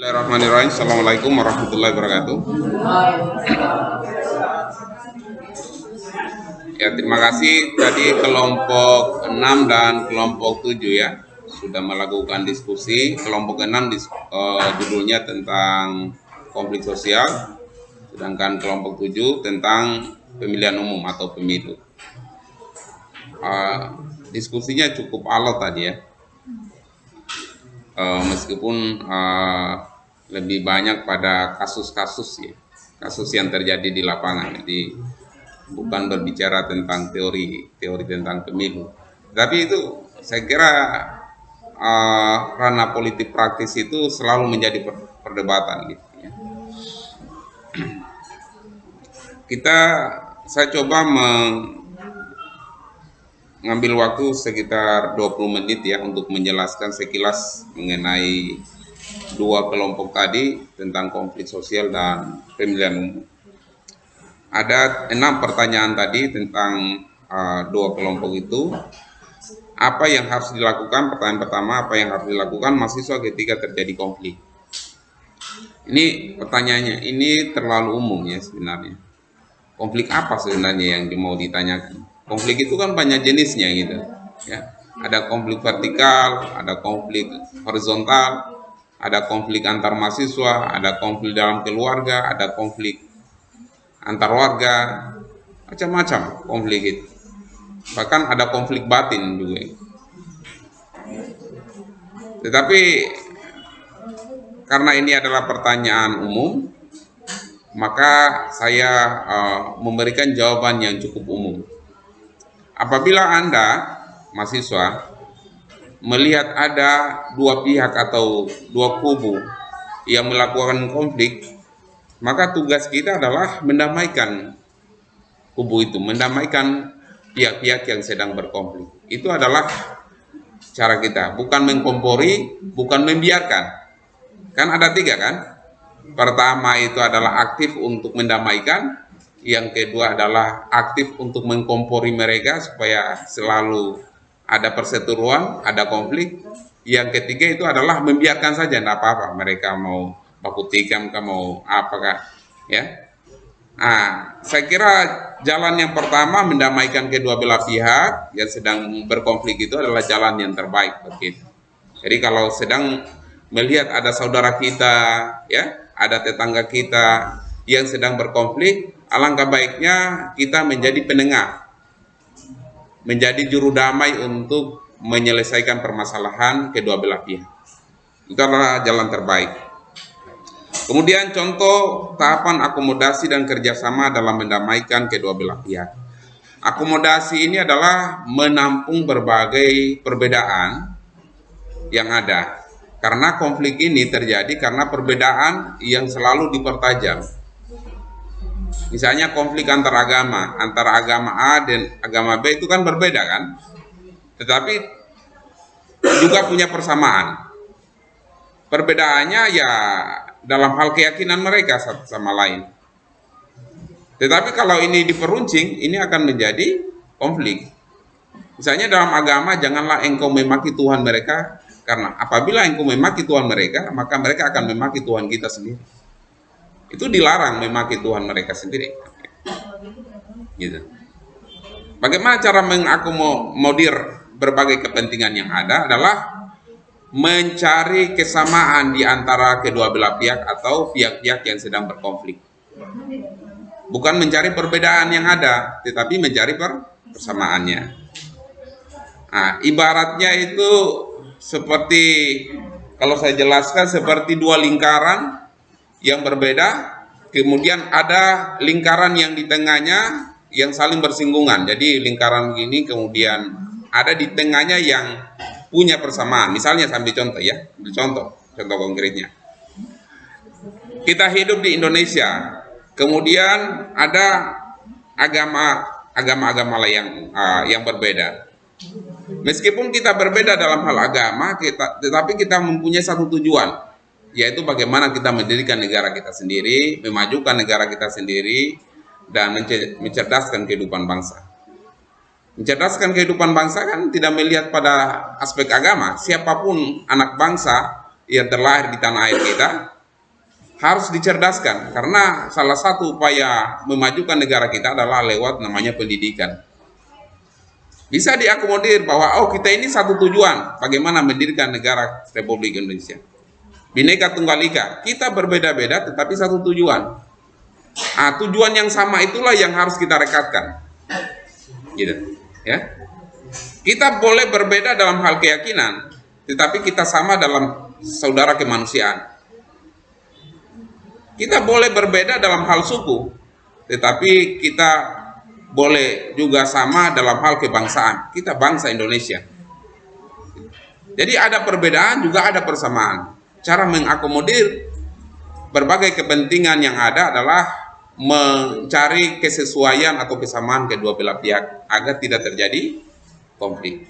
Bismillahirrahmanirrahim. Assalamualaikum warahmatullahi wabarakatuh. Ya, terima kasih tadi kelompok 6 dan kelompok 7 ya sudah melakukan diskusi. Kelompok 6 judulnya tentang konflik sosial, sedangkan kelompok 7 tentang pemilihan umum atau pemilu. Diskusinya cukup alot tadi ya. Meskipun lebih banyak pada kasus-kasus ya, kasus yang terjadi di lapangan. Jadi bukan berbicara tentang teori tentang pemilu. Tapi itu saya kira ranah politik praktis itu selalu menjadi perdebatan gitu ya. Saya coba mengambil waktu sekitar 20 menit ya untuk menjelaskan sekilas mengenai dua kelompok tadi tentang konflik sosial dan pemilihan umum. Ada 6 pertanyaan tadi tentang dua kelompok itu. Apa yang harus dilakukan? Pertanyaan pertama, apa yang harus dilakukan mahasiswa ketika terjadi konflik? Ini pertanyaannya, ini terlalu umum ya sebenarnya. Konflik apa sebenarnya yang mau ditanyakan? Konflik itu kan banyak jenisnya gitu ya. Ada konflik vertikal, ada konflik horizontal, ada konflik antar mahasiswa, ada konflik dalam keluarga, ada konflik antar warga, macam-macam konflik itu. Bahkan ada konflik batin juga. Tetapi karena ini adalah pertanyaan umum, maka saya memberikan jawaban yang cukup umum. Apabila Anda, mahasiswa, melihat ada dua pihak atau dua kubu yang melakukan konflik, maka tugas kita adalah mendamaikan kubu itu, mendamaikan pihak-pihak yang sedang berkonflik. Itu adalah cara kita, bukan mengkompori, bukan membiarkan. Kan ada 3 kan? Pertama itu adalah aktif untuk mendamaikan, yang kedua adalah aktif untuk mengkompori mereka supaya selalu ada perseteruan, ada konflik. Yang ketiga itu adalah membiarkan saja, tidak apa-apa. Mereka mau baku tikam, mau apakah, ya. Saya kira jalan yang pertama mendamaikan kedua belah pihak yang sedang berkonflik itu adalah jalan yang terbaik bagi kita. Jadi kalau sedang melihat ada saudara kita, ya, ada tetangga kita yang sedang berkonflik, alangkah baiknya kita menjadi penengah, menjadi juru damai untuk menyelesaikan permasalahan kedua belah pihak. Itu adalah jalan terbaik. Kemudian contoh tahapan akomodasi dan kerjasama dalam mendamaikan kedua belah pihak. Akomodasi ini adalah menampung berbagai perbedaan yang ada. Karena konflik ini terjadi karena perbedaan yang selalu dipertajam. Misalnya konflik antara agama A dan agama B itu kan berbeda kan? Tetapi juga punya persamaan. Perbedaannya ya dalam hal keyakinan mereka satu sama lain. Tetapi kalau ini diperuncing, ini akan menjadi konflik. Misalnya dalam agama, janganlah engkau memaki Tuhan mereka, karena apabila engkau memaki Tuhan mereka, maka mereka akan memaki Tuhan kita sendiri. Itu dilarang memaki Tuhan mereka sendiri. Gitu. Bagaimana cara mengakomodir berbagai kepentingan yang ada adalah mencari kesamaan di antara kedua belah pihak atau pihak-pihak yang sedang berkonflik. Bukan mencari perbedaan yang ada, tetapi mencari persamaannya. Ibaratnya itu seperti, kalau saya jelaskan, seperti dua lingkaran yang berbeda, kemudian ada lingkaran yang di tengahnya yang saling bersinggungan. Jadi lingkaran ini kemudian ada di tengahnya yang punya persamaan. Misalnya saya ambil contoh ya, contoh konkretnya. Kita hidup di Indonesia, kemudian ada agama-agama yang berbeda. Meskipun kita berbeda dalam hal agama, tetapi kita mempunyai satu tujuan, yaitu bagaimana kita mendirikan negara kita sendiri, memajukan negara kita sendiri, dan mencerdaskan kehidupan bangsa. Mencerdaskan kehidupan bangsa kan tidak melihat pada aspek agama. Siapapun anak bangsa yang terlahir di tanah air kita harus dicerdaskan, karena salah satu upaya memajukan negara kita adalah lewat namanya pendidikan. Bisa diakomodir bahwa kita ini satu tujuan, bagaimana mendirikan negara Republik Indonesia. Bhinneka Tunggal Ika, kita berbeda-beda tetapi satu tujuan. Tujuan yang sama itulah yang harus kita rekatkan. Gitu, ya. Kita boleh berbeda dalam hal keyakinan, tetapi kita sama dalam saudara kemanusiaan. Kita boleh berbeda dalam hal suku, tetapi kita boleh juga sama dalam hal kebangsaan. Kita bangsa Indonesia. Jadi ada perbedaan juga ada persamaan. Cara mengakomodir berbagai kepentingan yang ada adalah mencari kesesuaian atau kesamaan kedua belah pihak agar tidak terjadi konflik.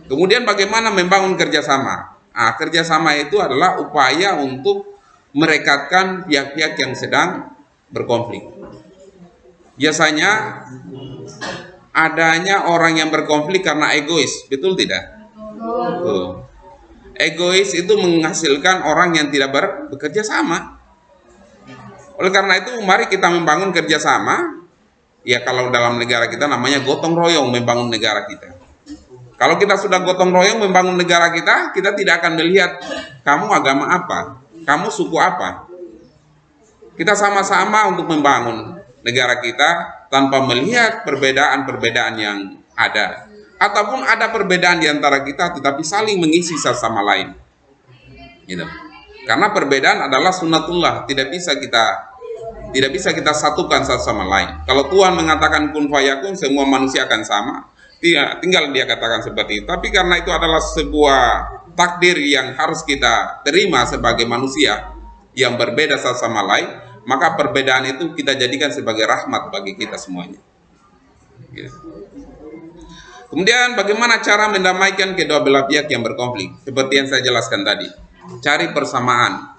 Kemudian bagaimana membangun kerjasama? Kerjasama itu adalah upaya untuk merekatkan pihak-pihak yang sedang berkonflik. Biasanya adanya orang yang berkonflik karena egois, betul tidak? Egois itu menghasilkan orang yang tidak bekerja sama. Oleh karena itu, mari kita membangun kerjasama. Ya, kalau dalam negara kita namanya gotong royong membangun negara kita. Kalau kita sudah gotong royong membangun negara kita, kita tidak akan melihat kamu agama apa, kamu suku apa. Kita sama-sama untuk membangun negara kita tanpa melihat perbedaan-perbedaan yang ada. Ataupun ada perbedaan di antara kita tetapi saling mengisi satu sama lain. Gitu. Karena perbedaan adalah sunnatullah, tidak bisa kita satukan satu sama lain. Kalau Tuhan mengatakan kun fayakun, semua manusia akan sama. Tinggal dia katakan seperti itu. Tapi karena itu adalah sebuah takdir yang harus kita terima sebagai manusia yang berbeda satu sama lain, maka perbedaan itu kita jadikan sebagai rahmat bagi kita semuanya. Gitu. Kemudian bagaimana cara mendamaikan kedua belah pihak yang berkonflik? Seperti yang saya jelaskan tadi, cari persamaan,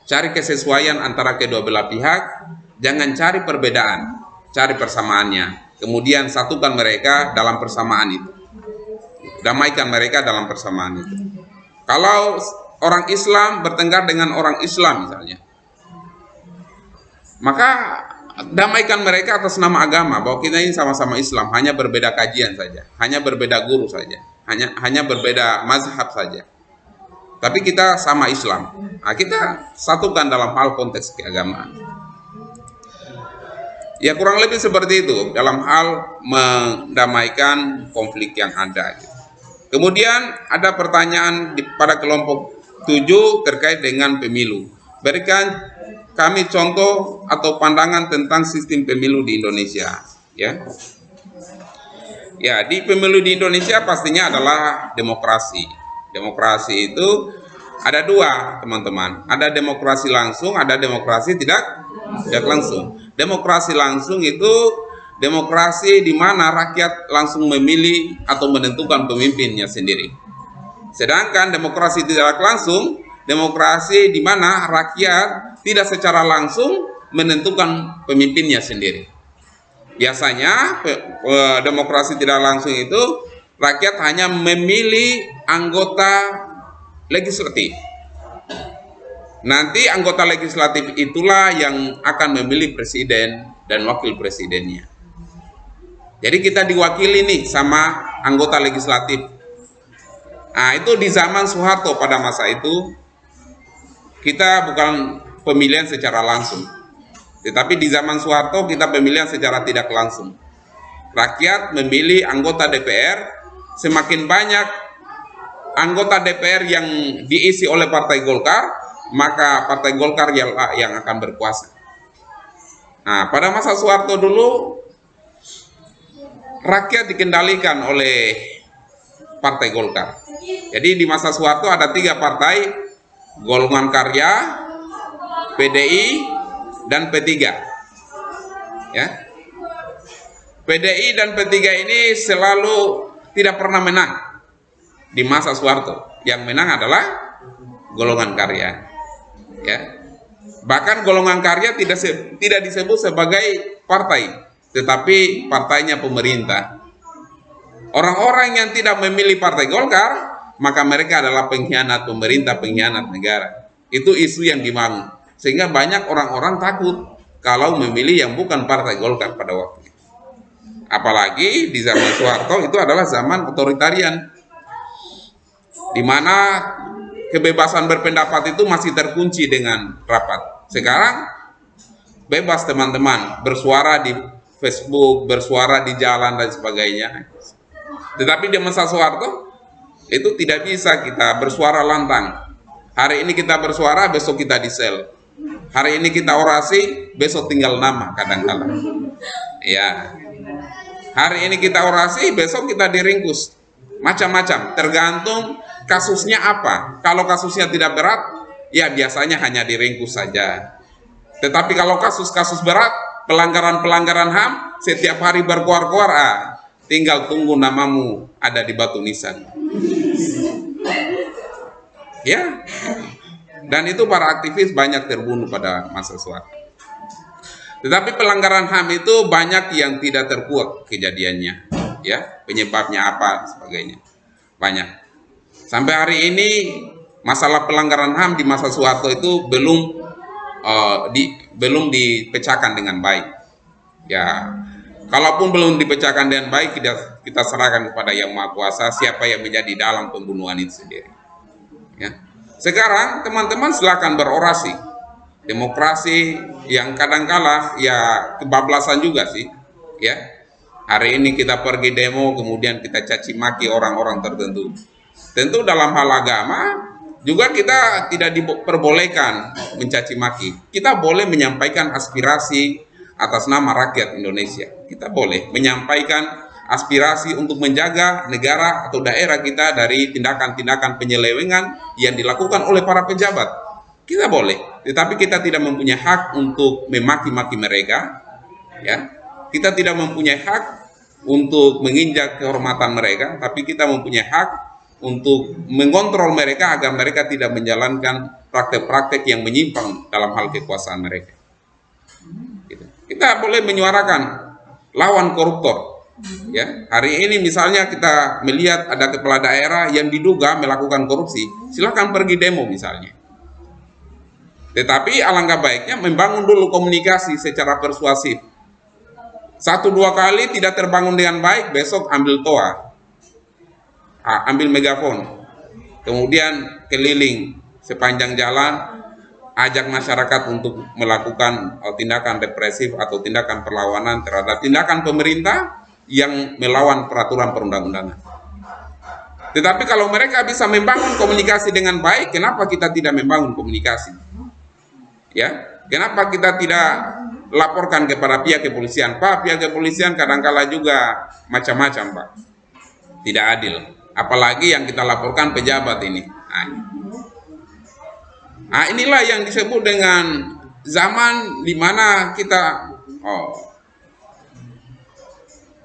cari kesesuaian antara kedua belah pihak, jangan cari perbedaan, cari persamaannya. Kemudian satukan mereka dalam persamaan itu, damaikan mereka dalam persamaan itu. Kalau orang Islam bertengkar dengan orang Islam misalnya, maka damaikan mereka atas nama agama, bahwa kita ini sama-sama Islam, hanya berbeda kajian saja, hanya berbeda guru saja, hanya berbeda mazhab saja, tapi kita sama Islam. Kita satukan dalam hal konteks keagamaan. Ya, kurang lebih seperti itu dalam hal mendamaikan konflik yang ada. Kemudian ada pertanyaan pada kelompok 7 terkait dengan pemilu. Berikan kami contoh atau pandangan tentang sistem pemilu di Indonesia. Ya, di pemilu di Indonesia pastinya adalah demokrasi. Demokrasi itu ada dua, teman-teman. Ada demokrasi langsung, ada demokrasi tidak langsung. Demokrasi langsung itu demokrasi di mana rakyat langsung memilih atau menentukan pemimpinnya sendiri. Sedangkan demokrasi tidak langsung, demokrasi di mana rakyat tidak secara langsung menentukan pemimpinnya sendiri. Biasanya demokrasi tidak langsung itu rakyat hanya memilih anggota legislatif. Nanti anggota legislatif itulah yang akan memilih presiden dan wakil presidennya. Jadi kita diwakili nih sama anggota legislatif. Itu di zaman Soeharto pada masa itu kita bukan pemilihan secara langsung. Tetapi di zaman Soeharto kita pemilihan secara tidak langsung. Rakyat memilih anggota DPR, semakin banyak anggota DPR yang diisi oleh Partai Golkar, maka Partai Golkar yang akan berkuasa. Pada masa Soeharto dulu rakyat dikendalikan oleh Partai Golkar. Jadi di masa Soeharto ada 3 partai, Golongan Karya, PDI, dan P3. Ya. PDI dan P3 ini selalu tidak pernah menang di masa Soeharto. Yang menang adalah Golongan Karya. Ya. Bahkan Golongan Karya tidak disebut sebagai partai, tetapi partainya pemerintah. Orang-orang yang tidak memilih Partai Golkar, maka mereka adalah pengkhianat pemerintah, pengkhianat negara. Itu isu yang dibangun. Sehingga banyak orang-orang takut kalau memilih yang bukan Partai Golkar pada waktu itu. Apalagi di zaman Soeharto itu adalah zaman otoritarian, di mana kebebasan berpendapat itu masih terkunci dengan rapat. Sekarang bebas teman-teman bersuara di Facebook, bersuara di jalan dan sebagainya. Tetapi di masa Soeharto itu tidak bisa kita bersuara lantang. Hari ini kita bersuara, besok kita di sel. Hari ini kita orasi, besok tinggal nama kadang-kala. Ya. Hari ini kita orasi, besok kita diringkus. Macam-macam, tergantung kasusnya apa. Kalau kasusnya tidak berat, ya biasanya hanya diringkus saja. Tetapi kalau kasus-kasus berat, pelanggaran-pelanggaran HAM, setiap hari berkuar-kuar, tinggal tunggu namamu ada di batu nisan. Ya. Dan itu para aktivis banyak terbunuh pada masa Soeharto. Tetapi pelanggaran HAM itu banyak yang tidak terkuak kejadiannya, ya, penyebabnya apa, sebagainya, banyak. Sampai hari ini masalah pelanggaran HAM di masa Soeharto itu belum dipecahkan dengan baik. Ya, kalaupun belum dipecahkan dengan baik, kita serahkan kepada Yang Maha Kuasa siapa yang menjadi dalam pembunuhan itu sendiri. Ya. Sekarang teman-teman silakan berorasi. Demokrasi yang kadangkala ya kebablasan juga sih, ya. Hari ini kita pergi demo, kemudian kita caci maki orang-orang tertentu. Tentu dalam hal agama juga kita tidak diperbolehkan mencaci maki. Kita boleh menyampaikan aspirasi atas nama rakyat Indonesia. Kita boleh menyampaikan aspirasi untuk menjaga negara atau daerah kita dari tindakan-tindakan penyelewengan yang dilakukan oleh para pejabat. Kita boleh, tetapi kita tidak mempunyai hak untuk memaki-maki mereka, ya. Kita tidak mempunyai hak untuk menginjak kehormatan mereka, tapi kita mempunyai hak untuk mengontrol mereka agar mereka tidak menjalankan praktek-praktek yang menyimpang dalam hal kekuasaan mereka. Kita boleh menyuarakan lawan koruptor. Ya, hari ini misalnya kita melihat ada kepala daerah yang diduga melakukan korupsi, silakan pergi demo misalnya. Tetapi alangkah baiknya membangun dulu komunikasi secara persuasif. 1-2 kali tidak terbangun dengan baik, besok ambil toa, ambil megafon, kemudian keliling sepanjang jalan, ajak masyarakat untuk melakukan tindakan represif atau tindakan perlawanan terhadap tindakan pemerintah yang melawan peraturan perundang-undangan. Tetapi kalau mereka bisa membangun komunikasi dengan baik, kenapa kita tidak membangun komunikasi? Ya, kenapa kita tidak laporkan kepada pihak kepolisian? Pak, pihak kepolisian kadangkala juga macam-macam, Pak. Tidak adil. Apalagi yang kita laporkan pejabat ini. Nah, inilah yang disebut dengan zaman di mana kita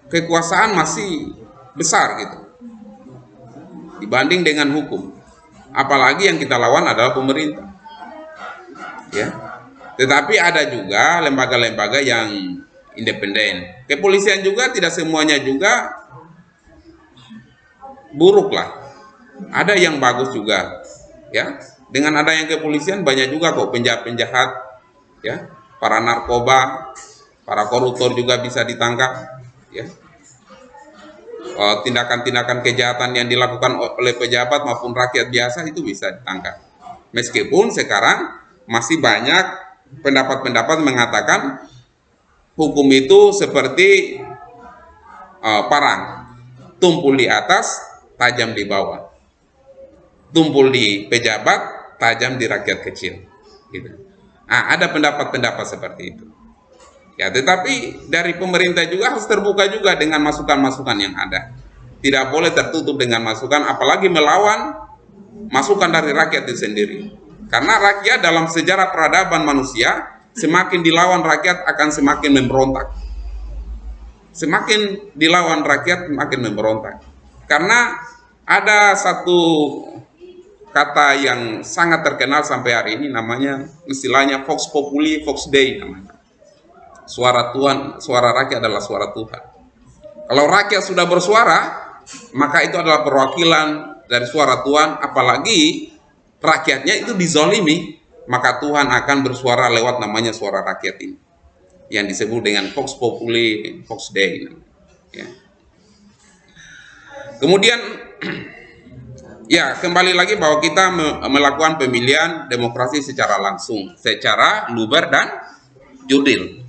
kekuasaan masih besar gitu dibanding dengan hukum, apalagi yang kita lawan adalah pemerintah, ya. Tetapi ada juga lembaga-lembaga yang independen. Kepolisian juga tidak semuanya juga buruk lah, ada yang bagus juga, ya. Dengan adanya kepolisian banyak juga kok penjahat-penjahat, ya, para narkoba, para koruptor juga bisa ditangkap. Ya. Tindakan-tindakan kejahatan yang dilakukan oleh pejabat maupun rakyat biasa itu bisa ditangkap. Meskipun sekarang masih banyak pendapat-pendapat mengatakan hukum itu seperti parang, tumpul di atas, tajam di bawah. Tumpul di pejabat, tajam di rakyat kecil. Gitu. Nah, ada pendapat-pendapat seperti itu. Ya, tetapi dari pemerintah juga harus terbuka juga dengan masukan-masukan yang ada. Tidak boleh tertutup dengan masukan, apalagi melawan masukan dari rakyat itu sendiri. Karena rakyat dalam sejarah peradaban manusia, semakin dilawan rakyat akan semakin memberontak. Semakin dilawan rakyat, semakin memberontak. Karena ada satu kata yang sangat terkenal sampai hari ini, namanya istilahnya Vox Populi, Vox Dei namanya. Suara Tuhan, suara rakyat adalah suara Tuhan. Kalau rakyat sudah bersuara, maka itu adalah perwakilan dari suara Tuhan, apalagi rakyatnya itu dizolimi, maka Tuhan akan bersuara lewat namanya suara rakyat ini, yang disebut dengan Vox Populi, Vox Dei. Ya. Kemudian, ya kembali lagi bahwa kita melakukan pemilihan demokrasi secara langsung, secara luber dan jurdil,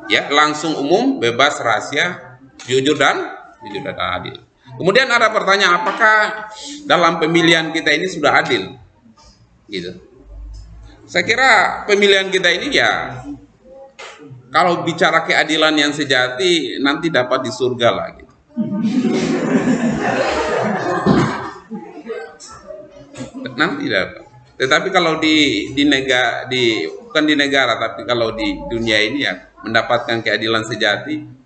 ya, langsung, umum, bebas, rahasia, jujur dan adil. Kemudian ada pertanyaan, apakah dalam pemilihan kita ini sudah adil? Gitu. Saya kira pemilihan kita ini, ya, kalau bicara keadilan yang sejati nanti dapat di surga lah. Gitu. Nanti dapat. Tetapi kalau bukan di negara, tapi kalau di dunia ini, ya, mendapatkan keadilan sejati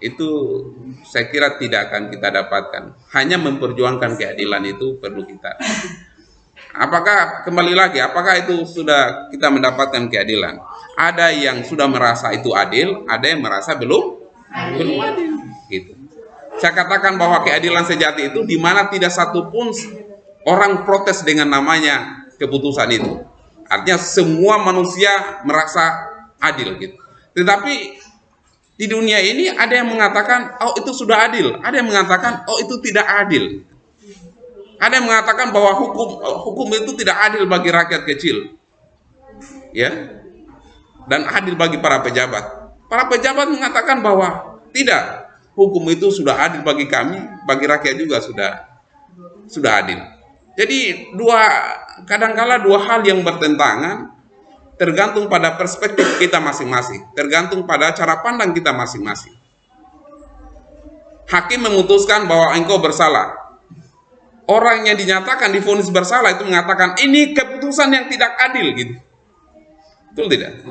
itu saya kira tidak akan kita dapatkan. Hanya memperjuangkan keadilan itu perlu kita. Apakah, kembali lagi, apakah itu sudah kita mendapatkan keadilan? Ada yang sudah merasa itu adil, ada yang merasa belum adil. Gitu. Saya katakan bahwa keadilan sejati itu di mana tidak satupun orang protes dengan namanya keputusan itu. Artinya semua manusia merasa adil, gitu. Tetapi di dunia ini ada yang mengatakan, oh itu sudah adil. Ada yang mengatakan, oh itu tidak adil. Ada yang mengatakan bahwa hukum itu tidak adil bagi rakyat kecil, ya, dan adil bagi para pejabat. Para pejabat mengatakan bahwa tidak, hukum itu sudah adil bagi kami, bagi rakyat juga sudah adil. Jadi kadangkala dua hal yang bertentangan. Tergantung pada perspektif kita masing-masing, tergantung pada cara pandang kita masing-masing. Hakim memutuskan bahwa engkau bersalah. Orang yang dinyatakan divonis bersalah itu mengatakan ini keputusan yang tidak adil, gitu. Betul tidak?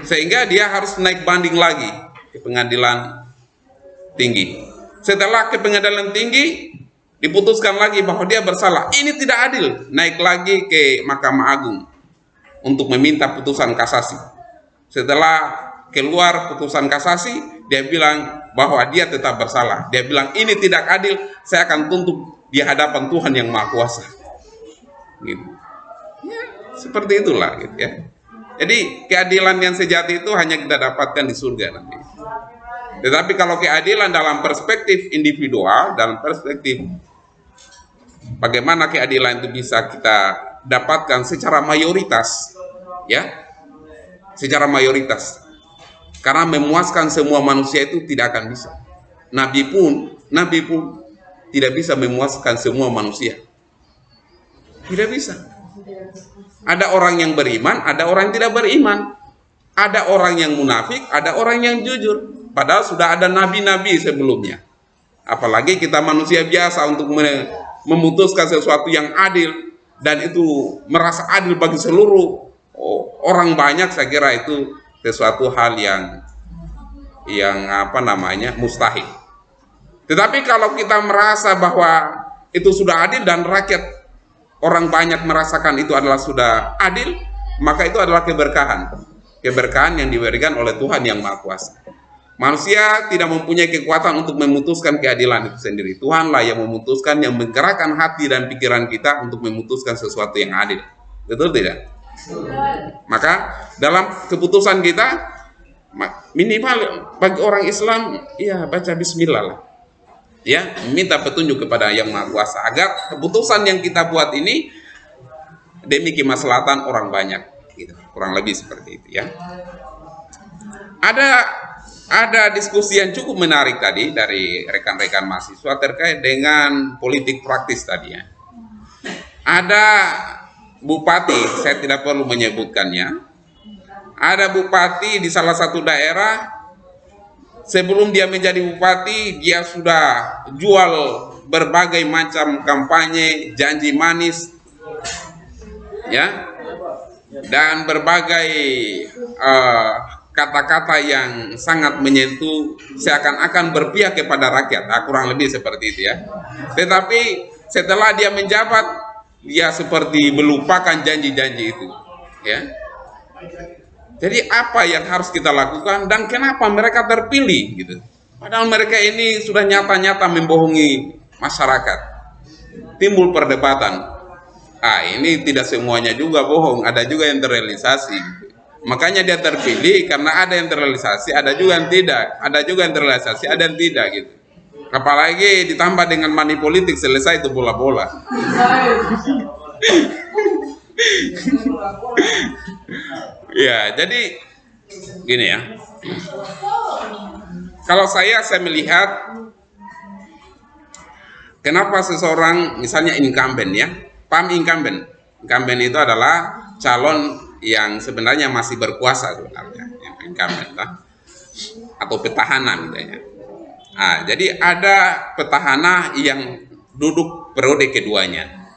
Sehingga dia harus naik banding lagi ke pengadilan tinggi. Setelah ke pengadilan tinggi, diputuskan lagi bahwa dia bersalah. Ini tidak adil. Naik lagi ke Mahkamah Agung untuk meminta putusan kasasi. Setelah keluar putusan kasasi, dia bilang bahwa dia tetap bersalah. Dia bilang ini tidak adil. Saya akan tuntut di hadapan Tuhan yang Maha Kuasa. Gitu. Ya, seperti itulah, gitu, ya. Jadi keadilan yang sejati itu hanya kita dapatkan di surga nanti. Tetapi kalau keadilan dalam perspektif individual, dalam perspektif bagaimana keadilan itu bisa kita dapatkan secara mayoritas, ya, secara mayoritas. Karena memuaskan semua manusia itu tidak akan bisa. Nabi pun tidak bisa memuaskan semua manusia. Tidak bisa. Ada orang yang beriman, ada orang yang tidak beriman. Ada orang yang munafik, ada orang yang jujur. Padahal sudah ada nabi-nabi sebelumnya. Apalagi kita manusia biasa untuk memutuskan sesuatu yang adil dan itu merasa adil bagi seluruh orang banyak, saya kira itu sesuatu hal yang mustahil. Tetapi kalau kita merasa bahwa itu sudah adil dan rakyat orang banyak merasakan itu adalah sudah adil, maka itu adalah keberkahan yang diberikan oleh Tuhan yang Maha Kuasa. Manusia tidak mempunyai kekuatan untuk memutuskan keadilan itu sendiri. Tuhanlah yang memutuskan, yang menggerakkan hati dan pikiran kita untuk memutuskan sesuatu yang adil. Betul tidak? Maka dalam keputusan kita, minimal bagi orang Islam, ya baca bismillah lah. Ya, minta petunjuk kepada yang Maha Kuasa agar keputusan yang kita buat ini demi kemaslahatan orang banyak, gitu. Kurang lebih seperti itu, ya. Ada diskusi yang cukup menarik tadi dari rekan-rekan mahasiswa terkait dengan politik praktis tadi, ya. Ada bupati, saya tidak perlu menyebutkannya. Ada bupati di salah satu daerah, sebelum dia menjadi bupati, dia sudah jual berbagai macam kampanye, janji manis, ya, dan berbagai kata-kata yang sangat menyentuh, seakan-akan berpihak kepada rakyat. Kurang lebih seperti itu, ya. Tetapi setelah dia menjabat, dia seperti melupakan janji-janji itu, ya. Jadi apa yang harus kita lakukan dan kenapa mereka terpilih, gitu. Padahal mereka ini sudah nyata-nyata membohongi masyarakat, timbul perdebatan. Ini tidak semuanya juga bohong, ada juga yang terrealisasi. Makanya dia terpilih karena ada yang terrealisasi, ada juga yang tidak, ada juga yang terrealisasi, ada yang tidak gitu. Apalagi ditambah dengan money politik, selesai itu bola-bola. Ya, jadi gini ya. Kalau saya melihat kenapa seseorang misalnya incumbent ya, paham incumbent? Incumbent itu adalah calon yang sebenarnya masih berkuasa sebenarnya, yang incumbent lah, atau petahana misalnya. Jadi ada petahana yang duduk periode keduanya.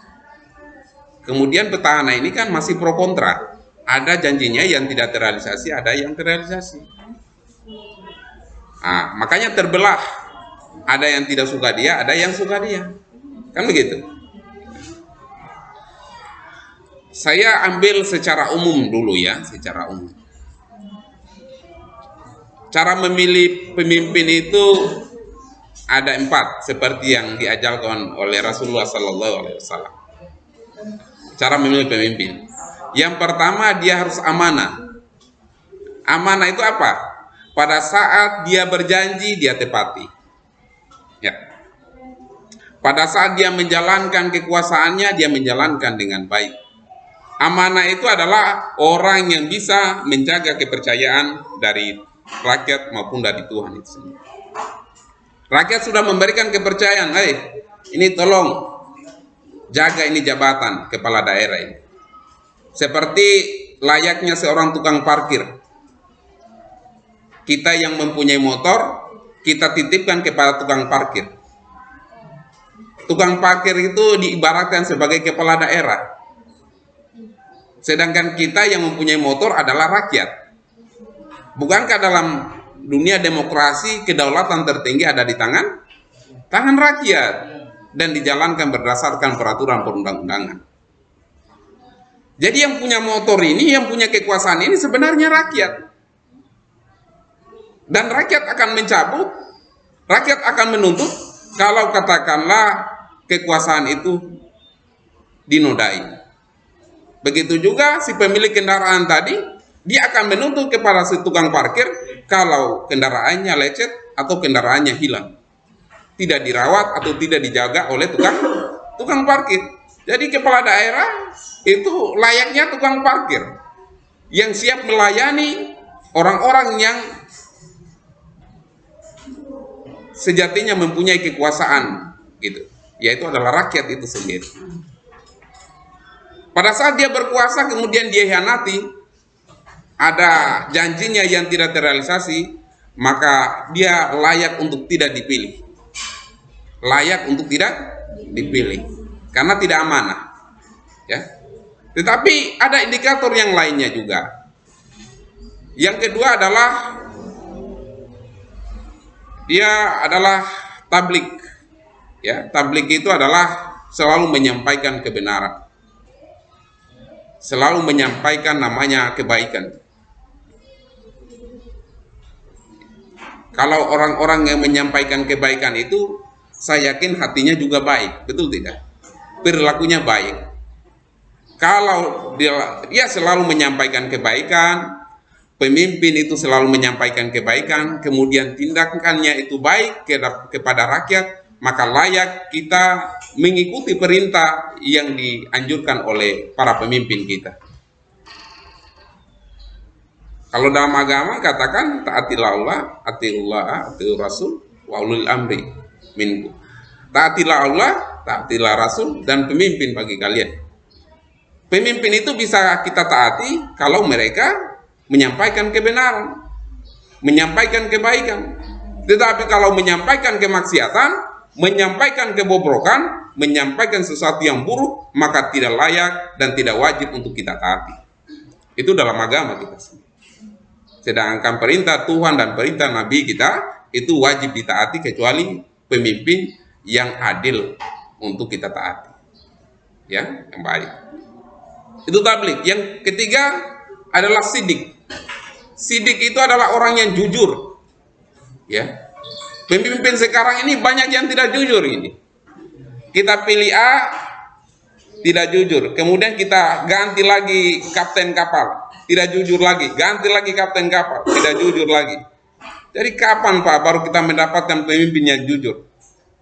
Kemudian petahana ini kan masih pro kontra. Ada janjinya yang tidak terrealisasi, ada yang terrealisasi. Makanya terbelah. Ada yang tidak suka dia, ada yang suka dia. Kan begitu. Saya ambil secara umum dulu ya, secara umum. Cara memilih pemimpin itu ada 4, seperti yang diajarkan oleh Rasulullah SAW. Cara memilih pemimpin. Yang pertama, dia harus amanah. Amanah itu apa? Pada saat dia berjanji, dia tepati. Ya. Pada saat dia menjalankan kekuasaannya, dia menjalankan dengan baik. Amanah itu adalah orang yang bisa menjaga kepercayaan dari rakyat maupun dari Tuhan itu sendiri. Rakyat sudah memberikan kepercayaan, ini tolong jaga ini jabatan kepala daerah ini. Seperti layaknya seorang tukang parkir. Kita yang mempunyai motor, kita titipkan kepada tukang parkir. Tukang parkir itu diibaratkan sebagai kepala daerah. Sedangkan kita yang mempunyai motor adalah rakyat. Bukankah dalam dunia demokrasi kedaulatan tertinggi ada di tangan rakyat dan dijalankan berdasarkan peraturan perundang-undangan. Jadi yang punya motor ini, yang punya kekuasaan ini sebenarnya rakyat. Dan rakyat akan mencabut, rakyat akan menuntut kalau katakanlah kekuasaan itu dinodai. Begitu juga si pemilik kendaraan tadi, dia akan menuntut kepada si tukang parkir kalau kendaraannya lecet atau kendaraannya hilang, tidak dirawat atau tidak dijaga oleh tukang parkir. Jadi kepala daerah itu layaknya tukang parkir yang siap melayani orang-orang yang sejatinya mempunyai kekuasaan gitu, yaitu adalah rakyat itu sendiri. Pada saat dia berkuasa kemudian dia hianati, ada janjinya yang tidak terrealisasi, maka dia layak untuk tidak dipilih. Layak untuk tidak dipilih karena tidak amanah. Ya. Tetapi ada indikator yang lainnya juga. Yang kedua adalah dia adalah tablik. Ya, tablik itu adalah selalu menyampaikan kebenaran. Selalu menyampaikan namanya kebaikan. Kalau orang-orang yang menyampaikan kebaikan itu, saya yakin hatinya juga baik, betul tidak? Perilakunya baik. Kalau dia selalu menyampaikan kebaikan, pemimpin itu selalu menyampaikan kebaikan, kemudian tindakannya itu baik kepada rakyat, maka layak kita mengikuti perintah yang dianjurkan oleh para pemimpin kita. Kalau dalam agama katakan taatilah Allah, atiullah, atiur Rasul, wa ulul amri minkum. Taatilah Allah, taatilah Rasul dan pemimpin bagi kalian. Pemimpin itu bisa kita taati kalau mereka menyampaikan kebenaran, menyampaikan kebaikan. Tetapi kalau menyampaikan kemaksiatan, menyampaikan kebobrokan, menyampaikan sesuatu yang buruk, maka tidak layak dan tidak wajib untuk kita taati. Itu dalam agama kita. Sedangkan perintah Tuhan dan perintah Nabi kita itu wajib ditaati kecuali pemimpin yang adil untuk kita taati. Ya, yang baik. Itu tabligh. Yang ketiga adalah sidik. Sidik itu adalah orang yang jujur. Ya. Pemimpin sekarang ini banyak yang tidak jujur ini. Kita pilih A, tidak jujur. Kemudian kita ganti lagi kapten kapal, tidak jujur lagi. Ganti lagi kapten kapal, tidak jujur lagi. Jadi kapan Pak baru kita mendapatkan pemimpin yang jujur?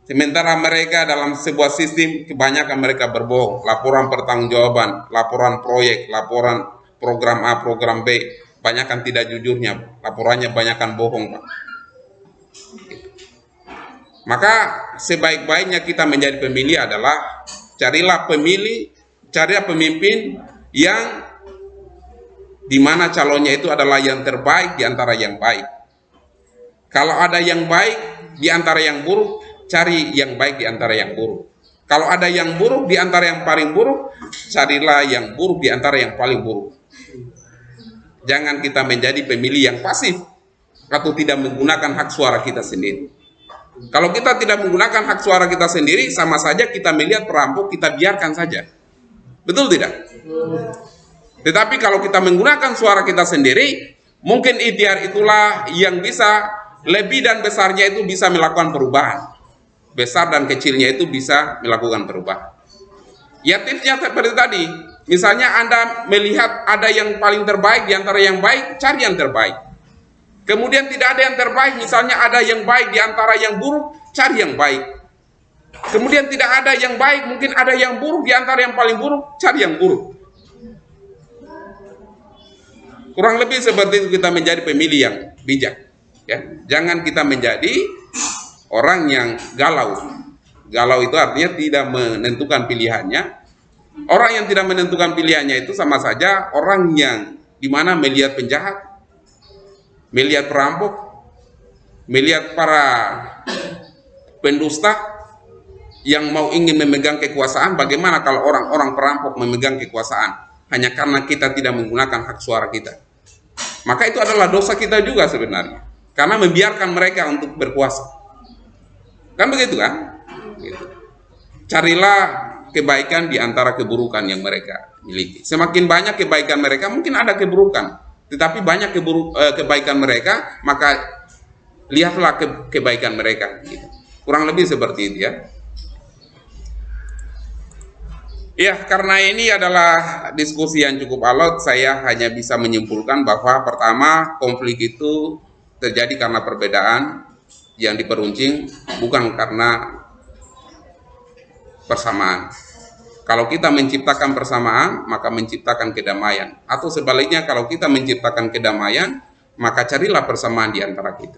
Sementara mereka dalam sebuah sistem kebanyakan mereka berbohong. Laporan pertanggungjawaban, laporan proyek, laporan program A, program B, banyakkan tidak jujurnya. Laporannya banyakkan bohong Pak. Maka sebaik-baiknya kita menjadi pemilih adalah carilah pemimpin yang dimana calonnya itu adalah yang terbaik di antara yang baik. Kalau ada yang baik di antara yang buruk, cari yang baik di antara yang buruk. Kalau ada yang buruk di antara yang paling buruk, carilah yang buruk di antara yang paling buruk. Jangan kita menjadi pemilih yang pasif atau tidak menggunakan hak suara kita sendiri. Kalau kita tidak menggunakan hak suara kita sendiri, sama saja kita melihat perampok, kita biarkan saja. Betul tidak? Tetapi kalau kita menggunakan suara kita sendiri, mungkin ikhtiar itulah yang bisa lebih dan besarnya itu bisa melakukan perubahan. Besar dan kecilnya itu bisa melakukan perubahan. Ya tipsnya seperti tadi, misalnya Anda melihat ada yang paling terbaik di antara yang baik, cari yang terbaik. Kemudian tidak ada yang terbaik, misalnya ada yang baik di antara yang buruk, cari yang baik. Kemudian tidak ada yang baik, mungkin ada yang buruk di antara yang paling buruk, cari yang buruk. Kurang lebih seperti itu kita menjadi pemilih yang bijak. Ya, jangan kita menjadi orang yang galau. Galau itu artinya tidak menentukan pilihannya. Orang yang tidak menentukan pilihannya itu sama saja orang yang dimana melihat penjahat, melihat perampok, melihat para pendusta yang mau ingin memegang kekuasaan. Bagaimana kalau orang-orang perampok memegang kekuasaan hanya karena kita tidak menggunakan hak suara kita? Maka itu adalah dosa kita juga sebenarnya, karena membiarkan mereka untuk berkuasa. Kan begitu kan? Gitu. Carilah kebaikan di antara keburukan yang mereka miliki. Semakin banyak kebaikan mereka, mungkin ada keburukan. Tetapi banyak kebaikan mereka, maka lihatlah kebaikan mereka. Gitu. Kurang lebih seperti itu ya. Ya, karena ini adalah diskusi yang cukup alot, saya hanya bisa menyimpulkan bahwa pertama, konflik itu terjadi karena perbedaan yang diperuncing, bukan karena persamaan. Kalau kita menciptakan persamaan, maka menciptakan kedamaian. Atau sebaliknya, kalau kita menciptakan kedamaian, maka carilah persamaan di antara kita.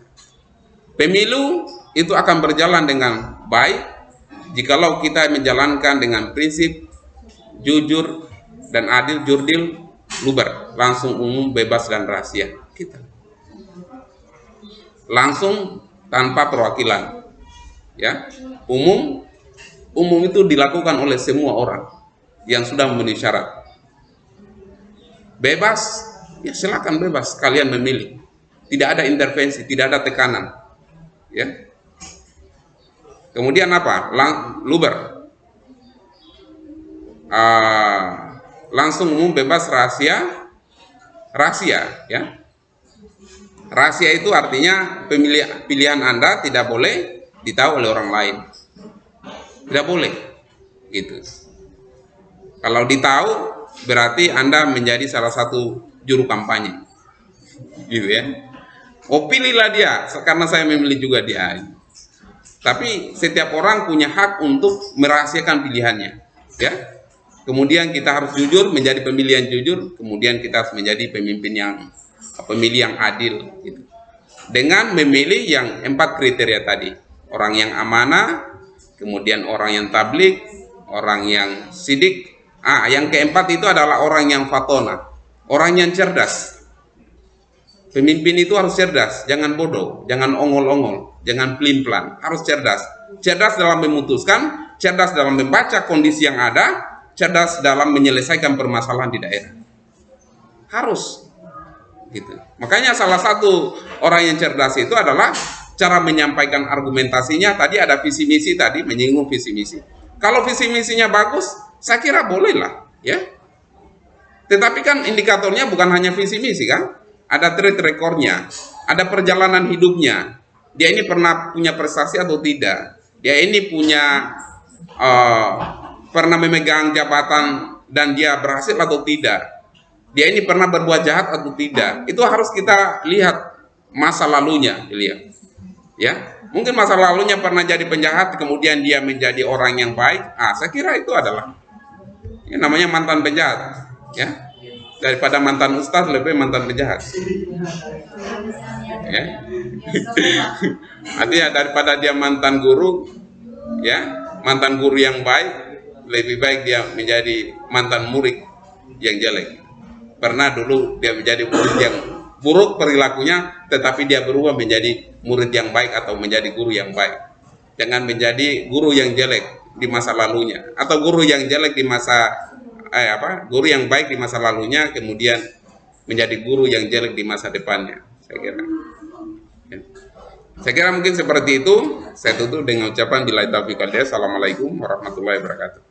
Pemilu itu akan berjalan dengan baik jikalau kita menjalankan dengan prinsip jujur dan adil, jurdil, luber, langsung, umum, bebas, dan rahasia. Kita langsung tanpa perwakilan. Ya, umum itu dilakukan oleh semua orang yang sudah memenuhi syarat. Bebas, ya silakan bebas kalian memilih. Tidak ada intervensi, tidak ada tekanan. Ya. Kemudian apa? Luber. Langsung, umum, bebas, rahasia. Ya. Rahasia itu artinya pilihan Anda tidak boleh ditahu oleh orang lain. Tidak boleh, gitu. Kalau ditahu, berarti Anda menjadi salah satu juru kampanye, gitu ya. Oh, pilihlah dia, karena saya memilih juga dia. Tapi setiap orang punya hak untuk merahasiakan pilihannya, ya. Kemudian kita harus jujur, menjadi pemilih yang jujur. Kemudian kita harus menjadi pemilih yang adil, gitu. Dengan memilih yang 4 kriteria tadi, orang yang amanah, kemudian orang yang tablik, orang yang sidik. Yang keempat itu adalah orang yang fatona, orang yang cerdas. Pemimpin itu harus cerdas, jangan bodoh, jangan ongol-ongol, jangan pelin-pelan, harus cerdas. Cerdas dalam memutuskan, cerdas dalam membaca kondisi yang ada, cerdas dalam menyelesaikan permasalahan di daerah. Harus, gitu. Makanya salah satu orang yang cerdas itu adalah cara menyampaikan argumentasinya. Tadi ada visi misi, tadi menyinggung visi misi. Kalau visi misinya bagus, saya kira boleh lah, ya. Tetapi kan indikatornya bukan hanya visi misi kan, ada track recordnya, ada perjalanan hidupnya. Dia ini pernah punya prestasi atau tidak? Dia ini punya eh, pernah memegang jabatan dan dia berhasil atau tidak, dia ini pernah berbuat jahat atau tidak, itu harus kita lihat masa lalunya, lihat ya. Mungkin masa lalunya pernah jadi penjahat, kemudian dia menjadi orang yang baik. Saya kira itu adalah namanya mantan penjahat, ya. Daripada mantan ustaz, lebih mantan penjahat, ya. Artinya daripada dia mantan guru, ya, mantan guru yang baik, lebih baik dia menjadi mantan murid yang jelek. Pernah dulu dia menjadi murid yang buruk perilakunya, tetapi dia berubah menjadi murid yang baik atau menjadi guru yang baik. Jangan menjadi guru yang jelek di masa lalunya, atau guru yang jelek di masa guru yang baik di masa lalunya, kemudian menjadi guru yang jelek di masa depannya. Saya kira. Ya. Saya kira mungkin seperti itu. Saya tutup dengan ucapan billahi taufiq wal hidayah. Assalamualaikum warahmatullahi wabarakatuh.